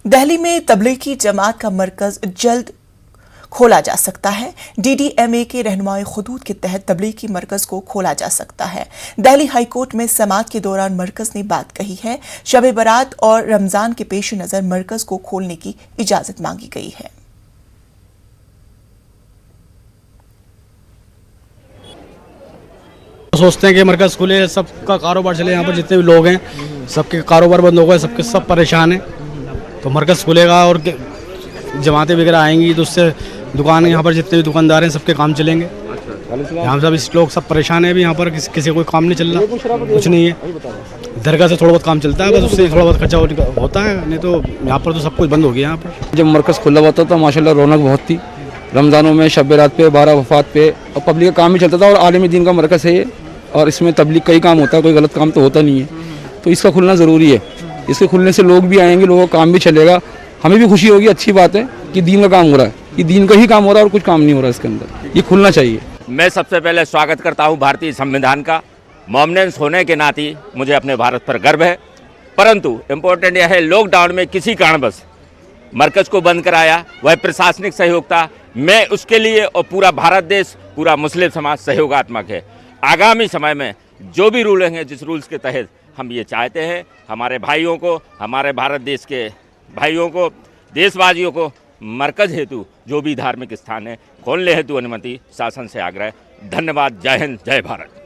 दिल्ली में तबलीगी जमात का मरकज जल्द खोला जा सकता है। DDMA के रहनुमाई खुदूद के तहत तबलीगी मरकज को खोला जा सकता है। दिल्ली हाई कोर्ट में समाअत के दौरान मरकज ने बात कही है। शब बारात और रमजान के पेश नजर मरकज को खोलने की इजाजत मांगी गई है। सोचते हैं कि मरकज़ खुले, सबका कारोबार चले, यहाँ पर जितने भी लोग हैं सबके कारोबार बंद हो गए, सबके सब परेशान हैं। तो मरकज़ खुलेगा और जमातें वगैरह आएंगी तो उससे दुकान, यहाँ पर जितने भी दुकानदार हैं सबके काम चलेंगे। यहाँ सब इस लोग सब परेशान हैं। अभी यहाँ पर किसी कोई काम नहीं चल रहा, कुछ नहीं है। दरगाह से थोड़ा बहुत काम चलता है, बस उससे थोड़ा बहुत खर्चा होता है, नहीं तो यहाँ पर तो सब कुछ बंद हो गया। यहाँ पर जब मरकज़ खुला हुआ था तो माशाल्लाह रौनक बहुत थी। रमज़ानों में, शब रात पे, 12 वफ़ात पे और पब्लिक का काम ही चलता था। और आलिम दीन का मरकज़ है ये, और इसमें तबलीग का ही काम होता है, कोई गलत काम तो होता नहीं है। तो इसका खुलना ज़रूरी है। इसके खुलने से लोग भी आएंगे, लोगों का काम भी चलेगा, हमें भी खुशी होगी। अच्छी बात है कि दीन का काम हो रहा है, कि दीन का ही काम हो रहा है और कुछ काम नहीं हो रहा है इसके अंदर। ये खुलना चाहिए। मैं सबसे पहले स्वागत करता हूं भारतीय संविधान का। मोमिनेंस होने के नाते मुझे अपने भारत पर गर्व है। परंतु इम्पोर्टेंट यह है, लॉकडाउन में किसी कारणवश मरकज़ को बंद कराया, वह प्रशासनिक सहयोग था। मैं उसके लिए और पूरा भारत देश, पूरा मुस्लिम समाज सहयोगात्मक है। आगामी समय में जो भी रूल हैं, जिस रूल्स के तहत हम ये चाहते हैं, हमारे भाइयों को, हमारे भारत देश के भाइयों को, देशवासियों को मरकज़ हेतु जो भी धार्मिक स्थान है खोलने हेतु अनुमति शासन से आग्रह। धन्यवाद। जय हिंद, जय भारत।